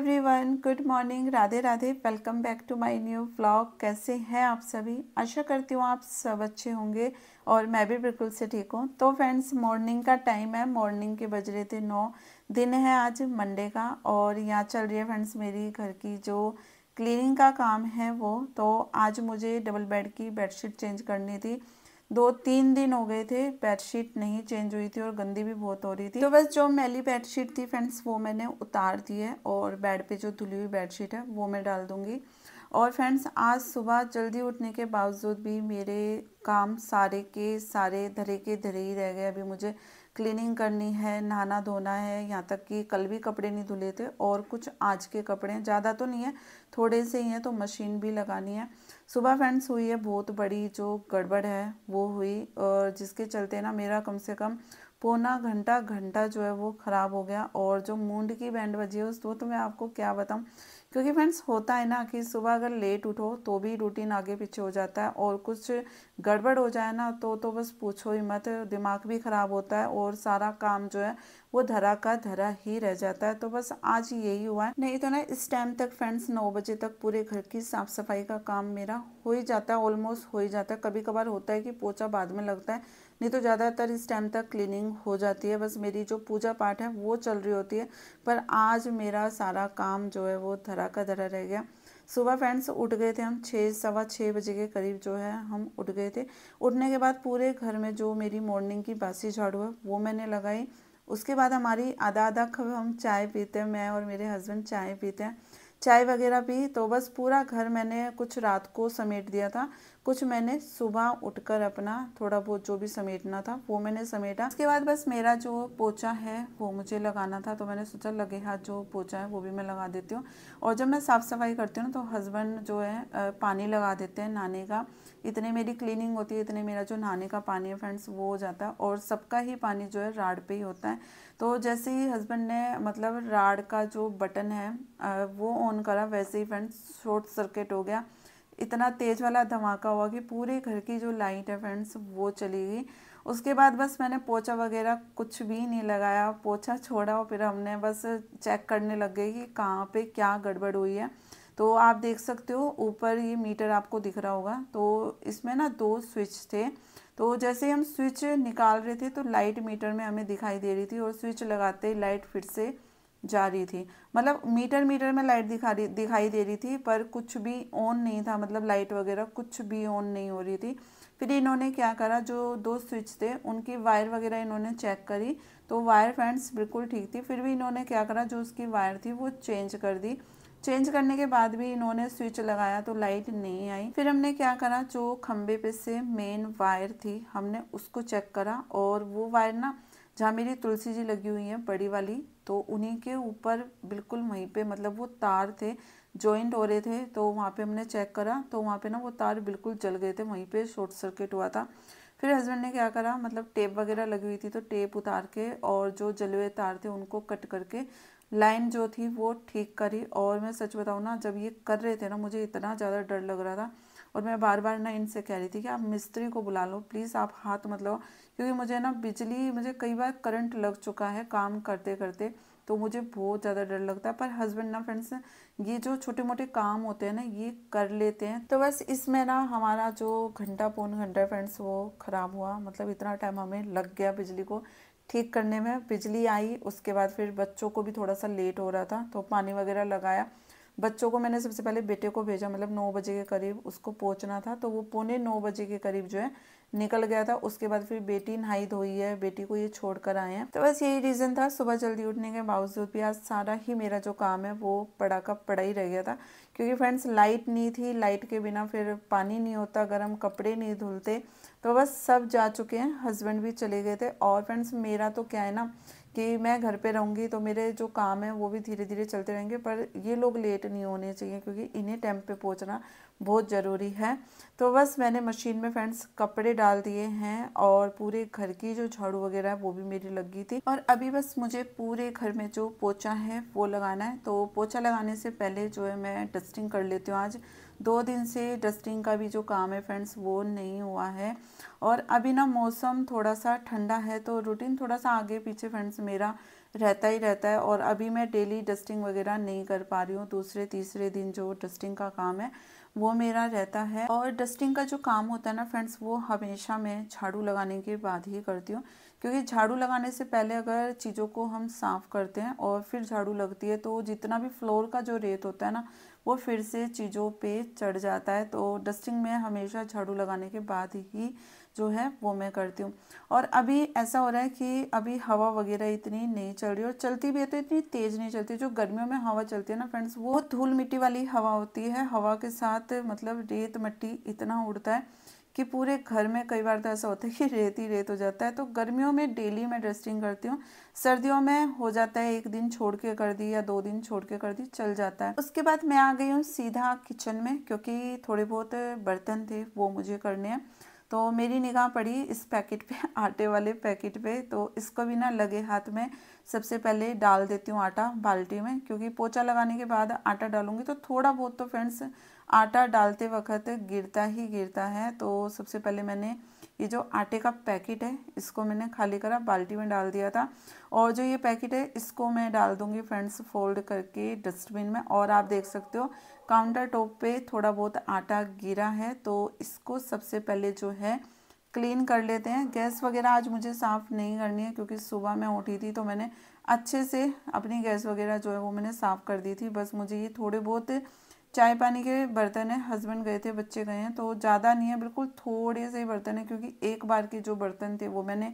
Everyone, good morning, Radhe Radhe. Welcome back to my new vlog. कैसे हैं आप सभी? आशा करती हूँ आप सब अच्छे होंगे और मैं भी बिल्कुल से ठीक हूँ। तो फ्रेंड्स, मॉर्निंग का टाइम है, मॉर्निंग के बज रहे थे 9। दिन है आज मंडे का और यहाँ चल रही है फ्रेंड्स मेरी घर की जो क्लीनिंग का काम है वो। तो आज मुझे डबल बेड की बेडशीट चेंज करनी थी। 2-3 दिन हो गए थे बेडशीट नहीं चेंज हुई थी और गंदी भी बहुत हो रही थी। तो बस जो मैली बेडशीट थी फ्रेंड्स वो मैंने उतार दी है और बेड पे जो धुली हुई बेडशीट है वो मैं डाल दूंगी। और फ्रेंड्स, आज सुबह जल्दी उठने के बावजूद भी मेरे काम सारे के सारे धरे के धरे ही रह गए। अभी मुझे क्लीनिंग करनी है, नहाना धोना है, यहाँ तक कि कल भी कपड़े नहीं धुले थे और कुछ आज के कपड़े हैं, ज़्यादा तो नहीं है, थोड़े से ही हैं, तो मशीन भी लगानी है। सुबह फ्रेंड्स हुई है बहुत बड़ी जो गड़बड़ है वो हुई और जिसके चलते ना मेरा कम से कम पौना घंटा जो है वो ख़राब हो गया। और जो मूंड की बैंड बजी है उस तो मैं आपको क्या बताऊं, क्योंकि फ्रेंड्स होता है ना कि सुबह अगर लेट उठो तो भी रूटीन आगे पीछे हो जाता है और कुछ गड़बड़ हो जाए ना तो बस पूछो ही मत, दिमाग भी ख़राब होता है और सारा काम जो है वो धरा का धरा ही रह जाता है। तो बस आज यही हुआ है। नहीं तो ना इस टाइम तक फ्रेंड्स 9 बजे तक पूरे घर की साफ सफाई का काम मेरा हो ही जाता है, ऑलमोस्ट हो ही जाता है। कभी कभार होता है कि पोछा बाद में लगता है, नहीं तो ज़्यादातर इस टाइम तक क्लीनिंग हो जाती है। बस मेरी जो पूजा पाठ है वो चल रही होती है, पर आज मेरा सारा काम जो है वो धरा का धरा रह गया। सुबह फ्रेंड्स उठ गए थे हम 6-6:15 बजे के करीब जो है हम उठ गए थे। उठने के बाद पूरे घर में जो मेरी मॉर्निंग की बासी झाड़ू है वो मैंने लगाई। उसके बाद हमारी आधा आधा कप हम चाय पीते हैं, मैं और मेरे हस्बैंड चाय पीते हैं। चाय वगैरह पी तो बस पूरा घर मैंने कुछ रात को समेट दिया था, कुछ मैंने सुबह उठकर अपना थोड़ा बहुत जो भी समेटना था वो मैंने समेटा। उसके बाद बस मेरा जो पोछा है वो मुझे लगाना था, तो मैंने सोचा लगे हाथ जो पोछा है वो भी मैं लगा देती हूँ। और जब मैं साफ़ सफाई करती हूँ ना तो हस्बैंड जो है पानी लगा देते हैं नहाने का। इतने मेरी क्लीनिंग होती है, इतने मेरा जो नहाने का पानी है फ्रेंड्स वो हो जाता है और सबका ही पानी जो है राड पे ही होता है। तो जैसे ही हस्बैंड ने मतलब राड का जो बटन है वो ऑन करा, वैसे ही फ्रेंड्स शॉर्ट सर्किट हो गया। इतना तेज़ वाला धमाका हुआ कि पूरे घर की जो लाइट है फ्रेंड्स वो चली गई। उसके बाद बस मैंने पोछा वगैरह कुछ भी नहीं लगाया, पोछा छोड़ा और फिर हमने बस चेक करने लग गए कि कहाँ पे क्या गड़बड़ हुई है। तो आप देख सकते हो ऊपर ये मीटर आपको दिख रहा होगा, तो इसमें ना 2 स्विच थे। तो जैसे ही हम स्विच निकाल रहे थे तो लाइट मीटर में हमें दिखाई दे रही थी और स्विच लगाते ही लाइट फिर से जा रही थी। मतलब मीटर मीटर में लाइट दिखाई दे रही थी पर कुछ भी ऑन नहीं था, मतलब लाइट वगैरह कुछ भी ऑन नहीं हो रही थी। फिर इन्होंने क्या करा, जो 2 स्विच थे उनकी वायर वगैरह इन्होंने चेक करी तो वायर फ्रेंड्स बिल्कुल ठीक थी। फिर भी इन्होंने क्या करा, जो उसकी वायर थी वो चेंज कर दी। चेंज करने के बाद भी इन्होंने स्विच लगाया तो लाइट नहीं आई। फिर हमने क्या करा, जो खंबे पे से मेन वायर थी हमने उसको चेक करा और वो वायर ना जहाँ मेरी तुलसी जी लगी हुई है बड़ी वाली, तो उन्हीं के ऊपर बिल्कुल वहीं पे मतलब वो तार थे जॉइंट हो रहे थे। तो वहाँ पे हमने चेक करा तो वहाँ पे ना वो तार बिल्कुल जल गए थे, वहीं पे शॉर्ट सर्किट हुआ था। फिर हस्बैंड ने क्या करा, मतलब टेप वगैरह लगी हुई थी तो टेप उतार के और जो जले हुए तार थे उनको कट करके लाइन जो थी वो ठीक करी। और मैं सच बताऊँ ना, जब ये कर रहे थे ना मुझे इतना ज़्यादा डर लग रहा था और मैं बार बार ना इनसे कह रही थी कि आप मिस्त्री को बुला लो प्लीज़, आप हाथ मत लगाओ, क्योंकि मुझे ना बिजली, मुझे कई बार करंट लग चुका है काम करते करते, तो मुझे बहुत ज़्यादा डर लगता है। पर हस्बैंड ना फ्रेंड्स ये जो छोटे मोटे काम होते हैं ना ये कर लेते हैं। तो बस इसमें ना हमारा जो घंटा पौन घंटा फ्रेंड्स वो ख़राब हुआ, मतलब इतना टाइम हमें लग गया बिजली को ठीक करने में। बिजली आई उसके बाद फिर बच्चों को भी थोड़ा सा लेट हो रहा था तो पानी वगैरह लगाया। बच्चों को मैंने सबसे पहले बेटे को भेजा, मतलब 9 बजे के करीब उसको पहुंचना था, तो वो पौने 9 बजे के करीब जो है निकल गया था। उसके बाद फिर बेटी नहाई धोई है, बेटी को ये छोड़ कर आए हैं। तो बस यही रीज़न था, सुबह जल्दी उठने के बावजूद भी आज सारा ही मेरा जो काम है वो पड़ा का पड़ा ही रह गया था। क्योंकि फ्रेंड्स लाइट नहीं थी, लाइट के बिना फिर पानी नहीं होता, गर्म कपड़े नहीं धुलते, तो बस सब जा चुके हैं, हस्बैंड भी चले गए थे। और फ्रेंड्स मेरा तो क्या है ना कि मैं घर पे रहूँगी तो मेरे जो काम है वो भी धीरे धीरे चलते रहेंगे, पर ये लोग लेट नहीं होने चाहिए क्योंकि इन्हें टाइम पे पहुँचना बहुत ज़रूरी है। तो बस मैंने मशीन में फ्रेंड्स कपड़े डाल दिए हैं और पूरे घर की जो झाड़ू वगैरह है वो भी मेरी लग गई थी। और अभी बस मुझे पूरे घर में जो पोछा है वो लगाना है। तो पोछा लगाने से पहले जो है मैं डस्टिंग कर लेती हूँ। आज 2 दिन से डस्टिंग का भी जो काम है फ्रेंड्स वो नहीं हुआ है और अभी ना मौसम थोड़ा सा ठंडा है तो रूटीन थोड़ा सा आगे पीछे फ्रेंड्स मेरा रहता ही रहता है। और अभी मैं डेली डस्टिंग वगैरह नहीं कर पा रही हूँ, दूसरे तीसरे दिन जो डस्टिंग का काम है वो मेरा रहता है। और डस्टिंग का जो काम होता है ना फ्रेंड्स, वो हमेशा मैं झाड़ू लगाने के बाद ही करती हूँ, क्योंकि झाड़ू लगाने से पहले अगर चीज़ों को हम साफ़ करते हैं और फिर झाड़ू लगती है तो जितना भी फ्लोर का जो रेत होता है ना वो फिर से चीज़ों पे चढ़ जाता है। तो डस्टिंग में हमेशा झाड़ू लगाने के बाद ही जो है वो मैं करती हूँ। और अभी ऐसा हो रहा है कि अभी हवा वगैरह इतनी नहीं चल रही, और चलती भी है तो इतनी तेज़ नहीं चलती। जो गर्मियों में हवा चलती है ना फ्रेंड्स, वो धूल मिट्टी वाली हवा होती है। हवा के साथ मतलब रेत मिट्टी इतना उड़ता है कि पूरे घर में कई बार तो ऐसा होता है कि रेत ही रेत हो जाता है। तो गर्मियों में डेली मैं डस्टिंग करती हूँ, सर्दियों में हो जाता है एक दिन छोड़ के कर दी या 2 दिन छोड़ के कर दी, चल जाता है। उसके बाद मैं आ गई हूँ सीधा किचन में, क्योंकि थोड़े बहुत बर्तन थे वो मुझे करने हैं। तो मेरी निगाह पड़ी इस पैकेट पे, आटे वाले पैकेट पे। तो इसको भी ना लगे हाथ में सबसे पहले डाल देती हूँ आटा बाल्टी में, क्योंकि पोछा लगाने के बाद आटा डालूंगी तो थोड़ा बहुत तो फ्रेंड्स आटा डालते वक्त गिरता ही गिरता है। तो सबसे पहले मैंने ये जो आटे का पैकेट है इसको मैंने खाली करा, बाल्टी में डाल दिया था। और जो ये पैकेट है इसको मैं डाल दूंगी फ्रेंड्स फोल्ड करके डस्टबिन में। और आप देख सकते हो काउंटर टॉप पे थोड़ा बहुत आटा गिरा है, तो इसको सबसे पहले जो है क्लीन कर लेते हैं। गैस वगैरह आज मुझे साफ़ नहीं करनी है, क्योंकि सुबह मैं उठी थी तो मैंने अच्छे से अपनी गैस वगैरह जो है वो मैंने साफ़ कर दी थी। बस मुझे ये थोड़े बहुत चाय पानी के बर्तन है, हस्बैंड गए थे बच्चे गए हैं, तो ज़्यादा नहीं है, बिल्कुल थोड़े से ही बर्तन है, क्योंकि एक बार के जो बर्तन थे वो मैंने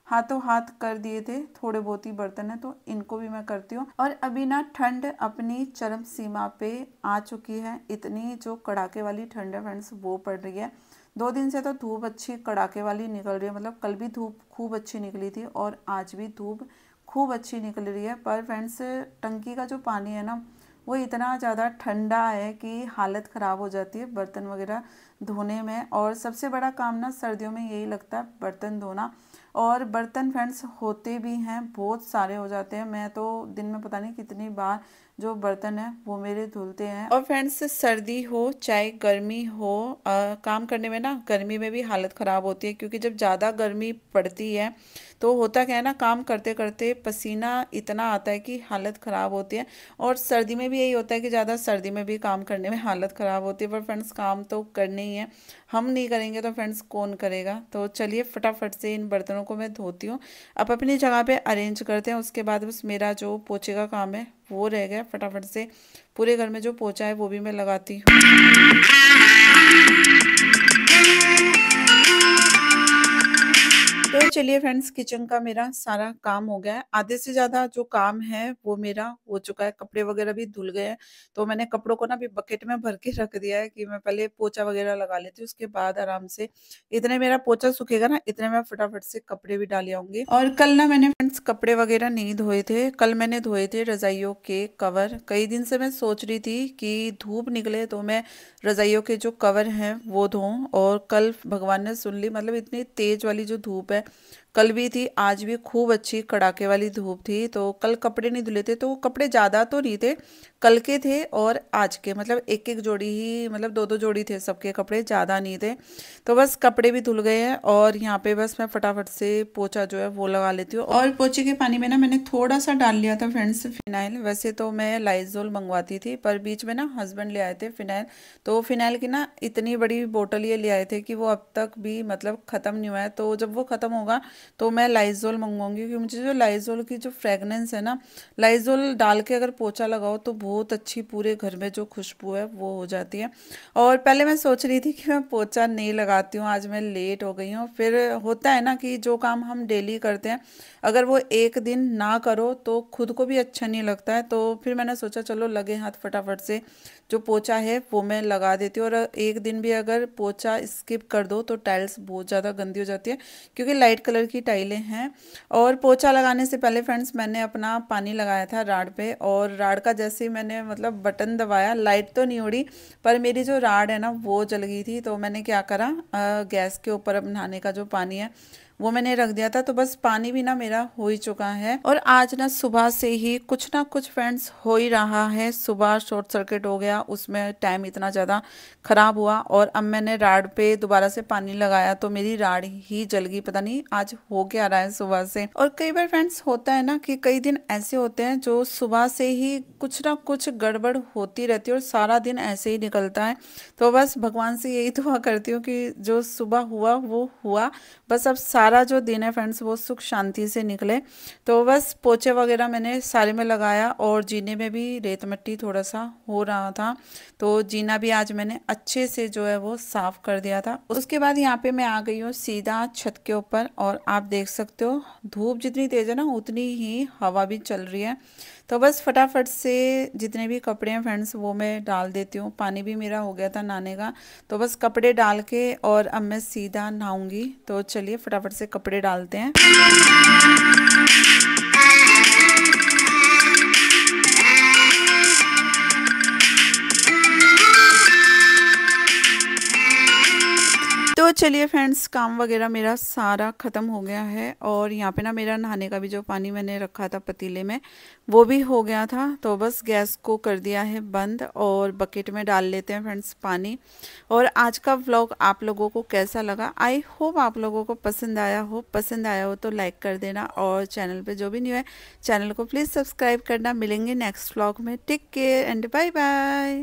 हाथों हाथ कर दिए थे। थोड़े बहुत ही बर्तन है तो इनको भी मैं करती हूँ। और अभी ना ठंड अपनी चरम सीमा पे आ चुकी है, इतनी जो कड़ाके वाली ठंड है फ्रेंड्स वो पड़ रही है। 2 दिन से तो धूप अच्छी कड़ाके वाली निकल रही है, मतलब कल भी धूप खूब अच्छी निकली थी और आज भी धूप खूब अच्छी निकल रही है। पर फ्रेंड्स टंकी का जो पानी है ना वो इतना ज़्यादा ठंडा है कि हालत ख़राब हो जाती है बर्तन वगैरह धोने में। और सबसे बड़ा काम ना सर्दियों में यही लगता है, बर्तन धोना। और बर्तन फ्रेंड्स होते भी हैं बहुत सारे हो जाते हैं, मैं तो दिन में पता नहीं कितनी बार जो बर्तन है वो मेरे धुलते हैं। और फ्रेंड्स सर्दी हो चाहे गर्मी हो, काम करने में ना गर्मी में भी हालत ख़राब होती है, क्योंकि जब ज़्यादा गर्मी पड़ती है तो होता क्या है ना, काम करते करते पसीना इतना आता है कि हालत ख़राब होती है। और सर्दी में भी यही होता है कि ज़्यादा सर्दी में भी काम करने में हालत ख़राब होती है। पर फ्रेंड्स काम तो करने ही है, हम नहीं करेंगे तो फ्रेंड्स कौन करेगा। तो चलिए फटाफट से इन बर्तनों को मैं धोती हूँ, अब अपनी जगह पे अरेंज करते हैं। उसके बाद बस मेरा जो पोछे का काम है वो रह गया, फटाफट से पूरे घर में जो पोछा है वो भी मैं लगाती हूँ। तो चलिए फ्रेंड्स किचन का मेरा सारा काम हो गया है, आधे से ज़्यादा जो काम है वो मेरा हो चुका है। कपड़े वगैरह भी धुल गए हैं, तो मैंने कपड़ों को ना भी बकेट में भर के रख दिया है कि मैं पहले पोछा वगैरह लगा लेती हूँ, उसके बाद आराम से इतने मेरा पोछा सूखेगा ना इतने मैं फटाफट से कपड़े भी डाल आऊंगी। और कल ना मैंने फ्रेंड्स कपड़े वगैरह नहीं धोए थे, कल मैंने धोए थे रजाइयों के कवर। कई दिन से मैं सोच रही थी कि धूप निकले तो मैं रजाइयों के जो कवर हैं वो धोऊं, और कल भगवान ने सुन ली, मतलब इतनी तेज वाली जो धूप है कल भी थी आज भी खूब अच्छी कड़ाके वाली धूप थी। तो कल कपड़े नहीं धुले थे, तो कपड़े ज़्यादा तो नहीं थे, कल के थे और आज के, मतलब एक एक जोड़ी ही, मतलब 2 2 जोड़ी थे सबके कपड़े, ज़्यादा नहीं थे। तो बस कपड़े भी धुल गए हैं और यहाँ पे बस मैं फटाफट से पोछा जो है वो लगा लेती हूँ। और पोछे के पानी में ना मैंने थोड़ा सा डाल लिया था फ्रेंड्स फिनाइल, वैसे तो मैं लाइजोल मंगवाती थी पर बीच में ना हस्बैंड ले आए थे फिनाइल, तो फिनाइल की ना इतनी बड़ी बोतल ये ले आए थे कि वो अब तक भी मतलब ख़त्म नहीं हुआ है। तो जब वो ख़त्म होगा तो मैं लाइजोल मंगवाऊंगी, क्योंकि मुझे जो लाइजोल की जो फ्रेगनेंस है ना, लाइजोल डाल के अगर पोछा लगाओ तो बहुत अच्छी पूरे घर में जो खुशबू है वो हो जाती है। और पहले मैं सोच रही थी कि मैं पोछा नहीं लगाती हूँ, आज मैं लेट हो गई हूँ। फिर होता है ना कि जो काम हम डेली करते हैं अगर वो एक दिन ना करो तो खुद को भी अच्छा नहीं लगता है। तो फिर मैंने सोचा चलो लगे हाथ फटाफट से जो पोछा है वो मैं लगा देती हूँ। और एक दिन भी अगर पोछा स्किप कर दो तो टाइल्स बहुत ज़्यादा गंदी हो जाती है, क्योंकि लाइट कलर की टाइलें हैं। और पोछा लगाने से पहले फ्रेंड्स मैंने अपना पानी लगाया था राड पे, और राड का जैसे ही मैंने मतलब बटन दबाया, लाइट तो नहीं उड़ी पर मेरी जो राड है ना वो जल गई थी। तो मैंने क्या करा, गैस के ऊपर अब नहाने का जो पानी है वो मैंने रख दिया था। तो बस पानी भी ना मेरा हो ही चुका है। और आज ना सुबह से ही कुछ ना कुछ फ्रेंड्स हो ही रहा है। सुबह शॉर्ट सर्किट हो गया, उसमें टाइम इतना ज़्यादा ख़राब हुआ, और अब मैंने राड पे दोबारा से पानी लगाया तो मेरी राड ही जल गई। पता नहीं आज हो क्या रहा है सुबह से। और कई बार फ्रेंड्स होता है ना कि कई दिन ऐसे होते हैं जो सुबह से ही कुछ ना कुछ गड़बड़ होती रहती है और सारा दिन ऐसे ही निकलता है। तो बस भगवान से यही दुआ करती हूँ कि जो सुबह हुआ वो हुआ, बस अब सारा जो दिन है फ्रेंड्स वो सुख शांति से निकले। तो बस पोछे वगैरह मैंने सारे में लगाया, और जीने में भी रेत मिट्टी थोड़ा सा हो रहा था, तो जीना भी आज मैंने अच्छे से जो है वो साफ कर दिया था। उसके बाद यहाँ पे मैं आ गई हूँ सीधा छत के ऊपर, और आप देख सकते हो धूप जितनी तेज है ना उतनी ही हवा भी चल रही है। तो बस फटाफट से जितने भी कपड़े हैं फ्रेंड्स वो मैं डाल देती हूँ। पानी भी मेरा हो गया था नहाने का, तो बस कपड़े डाल के और अब मैं सीधा नहाऊंगी। तो चलिए फटाफट से कपड़े डालते हैं। तो चलिए फ्रेंड्स, काम वगैरह मेरा सारा ख़त्म हो गया है, और यहाँ पे ना मेरा नहाने का भी जो पानी मैंने रखा था पतीले में वो भी हो गया था। तो बस गैस को कर दिया है बंद, और बकेट में डाल लेते हैं फ्रेंड्स पानी। और आज का व्लॉग आप लोगों को कैसा लगा? आई होप आप लोगों को पसंद आया हो। पसंद आया हो तो लाइक कर देना, और चैनल पर जो भी न्यू है चैनल को प्लीज़ सब्सक्राइब करना। मिलेंगे नेक्स्ट व्लॉग में। Take care and bye bye.